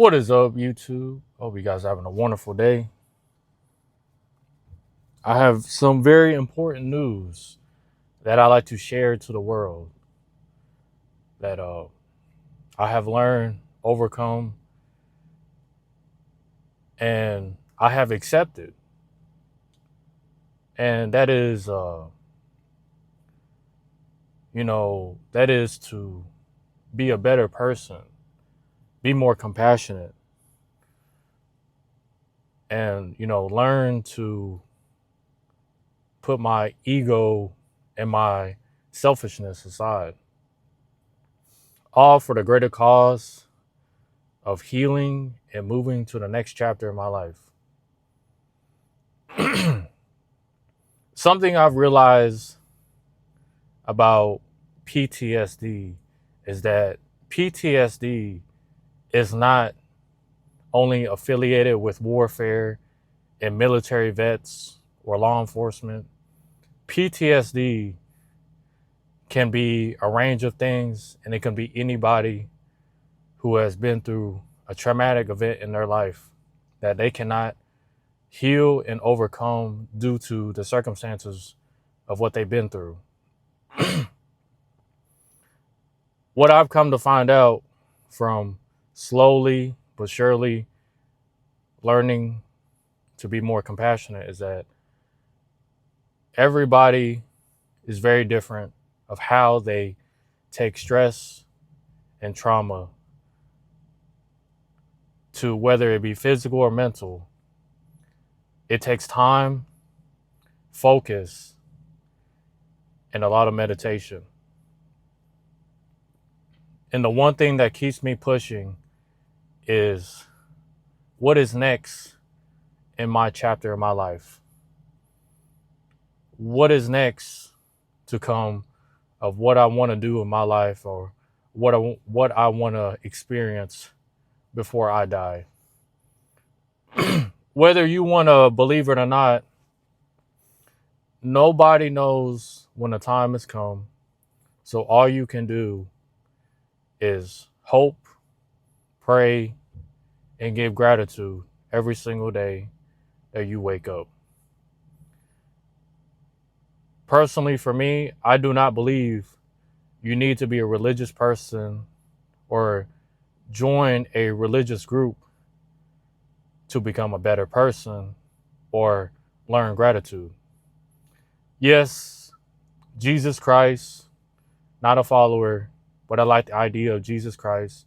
What is up, YouTube? Hope you guys are having a wonderful day. I have some very important news that I like to share to the world that I have learned, overcome, and I have accepted. And that is, that is to be a better person, be more compassionate, and, learn to put my ego and my selfishness aside, all for the greater cause of healing and moving to the next chapter of my life. Something I've realized about PTSD is that PTSD is not only affiliated with warfare and military vets or law enforcement. PTSD can be a range of things, and it can be anybody who has been through a traumatic event in their life that they cannot heal and overcome due to the circumstances of what they've been through. What I've come to find out from slowly but surely learning to be more compassionate is that everybody is very different of how they take stress and trauma, to whether it be physical or mental. It takes time, focus, and a lot of meditation. And the one thing that keeps me pushing is what is next in my chapter of my life? What is next to come of what I want to do in my life, or what I want to experience before I die? Whether you want to believe it or not, nobody knows when the time has come. So all you can do is hope, pray, and give gratitude every single day that you wake up. Personally, for me, I do not believe you need to be a religious person or join a religious group to become a better person or learn gratitude. Yes, Jesus Christ, not a follower, but I like the idea of Jesus Christ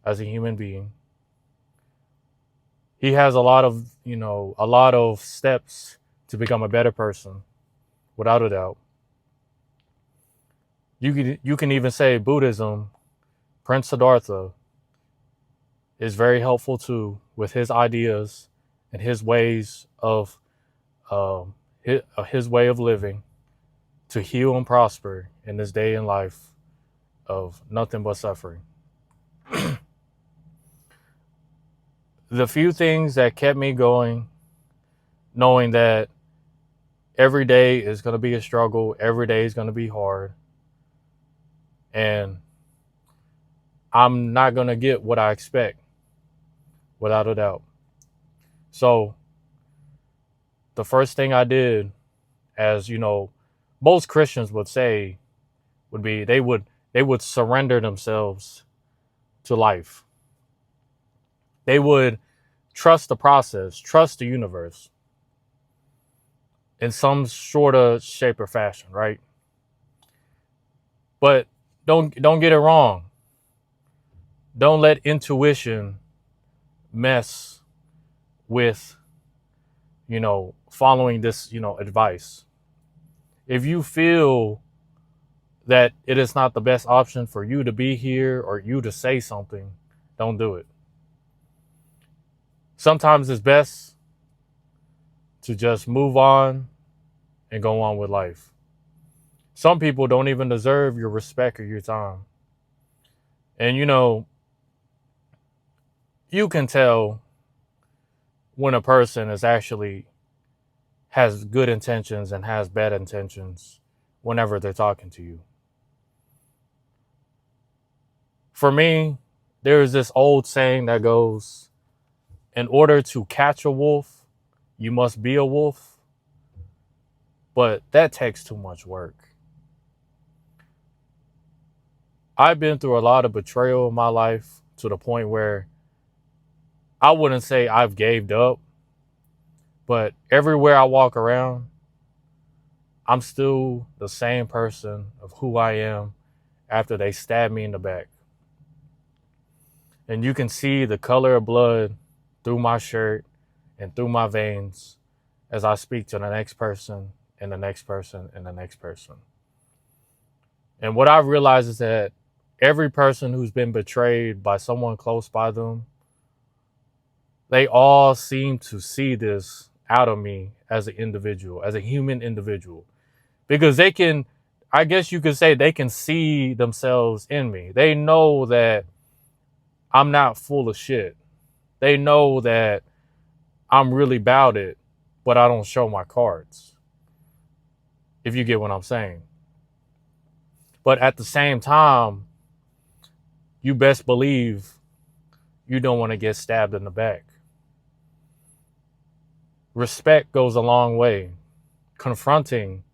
as a human being. He has a lot of steps to become a better person, without a doubt. You can even say Buddhism, Prince Siddhartha, is very helpful too, with his ideas and his ways of his way of living to heal and prosper in this day in life of nothing but suffering. The few things that kept me going, knowing that every day is going to be a struggle, every day is going to be hard, and I'm not going to get what I expect, without a doubt. So the first thing I did, as most Christians would say, would be they would surrender themselves to life. They would trust the process, trust the universe in some sort of shape or fashion, right? But don't get it wrong. Don't let intuition mess with following this advice. If you feel that it is not the best option for you to be here or you to say something, don't do it. Sometimes it's best to just move on and go on with life. Some people don't even deserve your respect or your time. And you can tell when a person is actually has good intentions and has bad intentions whenever they're talking to you. For me, There is this old saying that goes, in order to catch a wolf, you must be a wolf. But that takes too much work. I've been through a lot of betrayal in my life to the point where I wouldn't say I've gave up, but everywhere I walk around, I'm still the same person of who I am after they stab me in the back. And you can see the color of blood through my shirt and through my veins as I speak to the next person and the next person and the next person. And what I've realized is that every person who's been betrayed by someone close by them, they all seem to see this out of me as an individual, as a human individual. Because they can, I guess you could say, they can see themselves in me. They know that I'm not full of shit. They know that I'm really about it, but I don't show my cards, if you get what I'm saying. But at the same time, you best believe you don't want to get stabbed in the back. Respect goes a long way. Confronting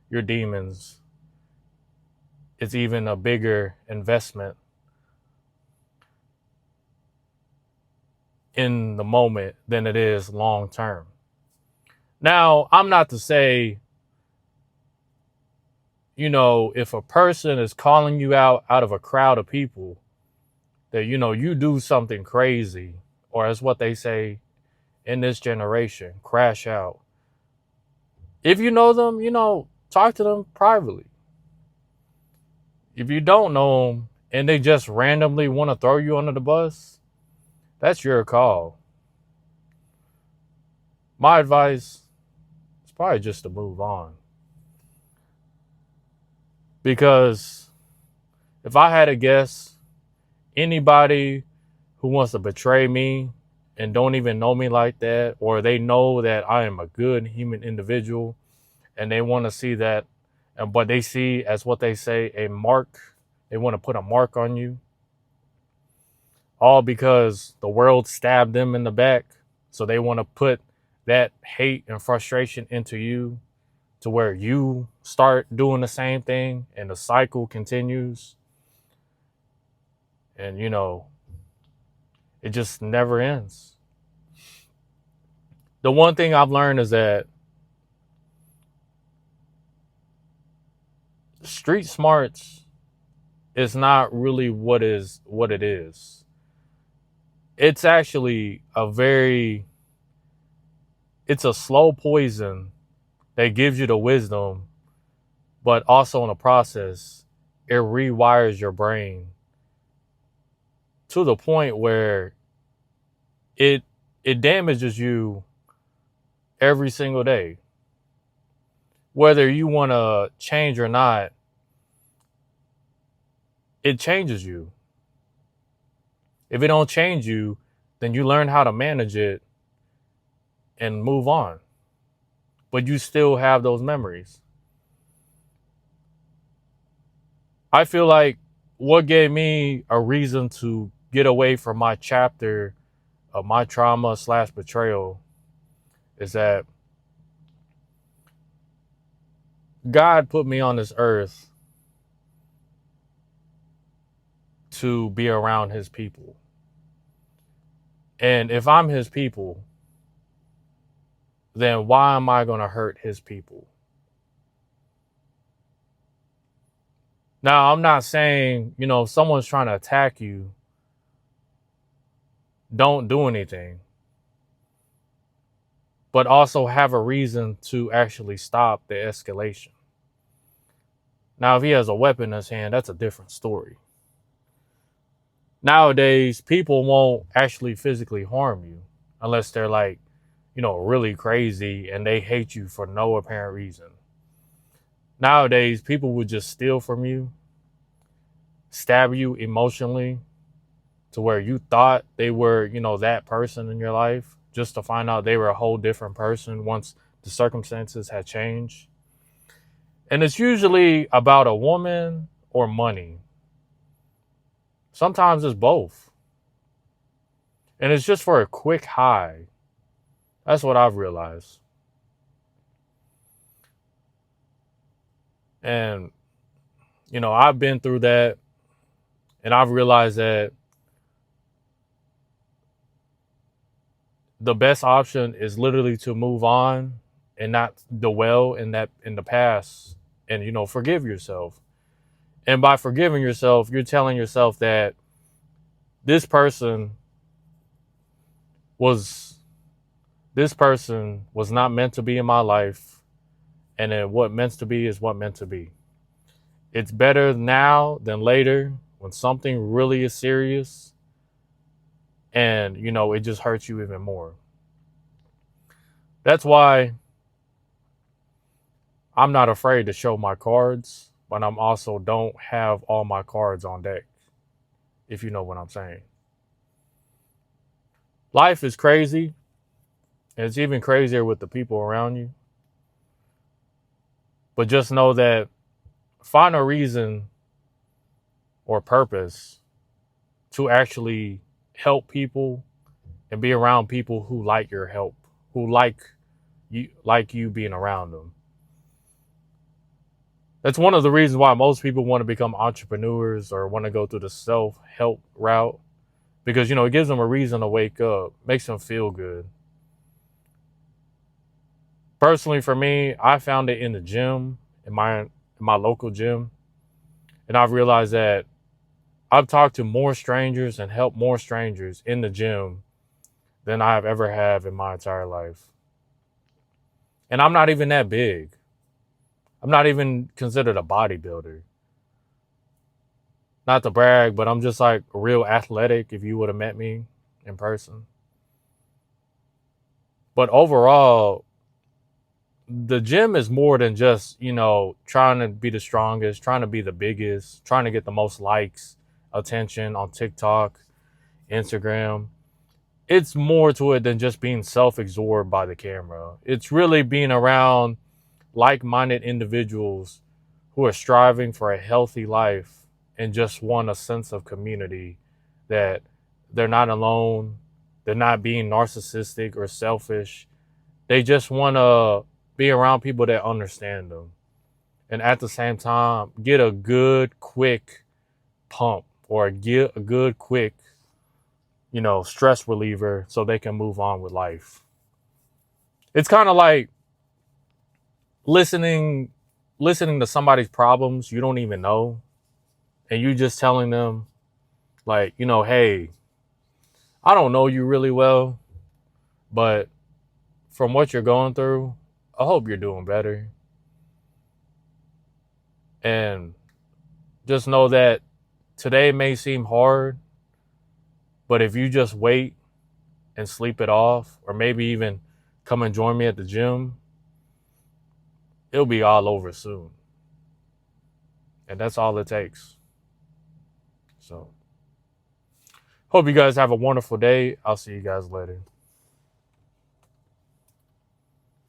your demons is even a bigger investment in the moment than it is long term. Now, I'm not to say, if a person is calling you out of a crowd of people, that, you do something crazy, or as what they say in this generation, crash out. If you know them, talk to them privately. If you don't know them and they just randomly want to throw you under the bus, that's your call. My advice is probably just to move on. Because if I had to guess, anybody who wants to betray me and don't even know me like that, or they know that I am a good human individual and they want to see that, but they see, as what they say, a mark. They want to put a mark on you. All because the world stabbed them in the back. So they want to put that hate and frustration into you to where you start doing the same thing and the cycle continues. And, it just never ends. The one thing I've learned is that street smarts is not really what it is. It's actually it's a slow poison that gives you the wisdom, but also in the process, it rewires your brain to the point where it damages you every single day. Whether you want to change or not, it changes you. If it don't change you, then you learn how to manage it and move on. But you still have those memories. I feel like what gave me a reason to get away from my chapter of my trauma / betrayal is that God put me on this earth to be around his people. And if I'm his people, then why am I going to hurt his people? Now, I'm not saying, if someone's trying to attack you, don't do anything. But also have a reason to actually stop the escalation. Now, if he has a weapon in his hand, that's a different story. Nowadays, people won't actually physically harm you unless they're like, really crazy and they hate you for no apparent reason. Nowadays, people would just steal from you, stab you emotionally to where you thought they were, that person in your life, just to find out they were a whole different person once the circumstances had changed. And it's usually about a woman or money. Sometimes it's both. And it's just for a quick high. That's what I've realized. And, I've been through that, and I've realized that the best option is literally to move on and not dwell in the past, and forgive yourself. And by forgiving yourself, you're telling yourself that this person was not meant to be in my life, and then what meant to be is what meant to be. It's better now than later when something really is serious, and it just hurts you even more. That's why I'm not afraid to show my cards, but I'm also don't have all my cards on deck, if you know what I'm saying. Life is crazy, and it's even crazier with the people around you. But just know that find a reason or purpose to actually help people and be around people who like your help, who like you being around them. That's one of the reasons why most people want to become entrepreneurs or want to go through the self-help route, because it gives them a reason to wake up, makes them feel good. Personally, for me, I found it in the gym, in my local gym, and I've realized that I've talked to more strangers and helped more strangers in the gym than I've ever have in my entire life. And I'm not even that big. I'm not even considered a bodybuilder. Not to brag, but I'm just like real athletic if you would have met me in person. But overall, the gym is more than just, trying to be the strongest, trying to be the biggest, trying to get the most likes, attention on TikTok, Instagram. It's more to it than just being self-absorbed by the camera. It's really being around like-minded individuals who are striving for a healthy life and just want a sense of community, that they're not alone, they're not being narcissistic or selfish. They just want to be around people that understand them, and at the same time get a good quick pump or get a good quick stress reliever so they can move on with life. It's kind of like listening to somebody's problems you don't even know, and you just telling them, like, hey, I don't know you really well, but from what you're going through, I hope you're doing better. And just know that today may seem hard, but if you just wait and sleep it off, or maybe even come and join me at the gym, it'll be all over soon. And that's all it takes. So, hope you guys have a wonderful day. I'll see you guys later.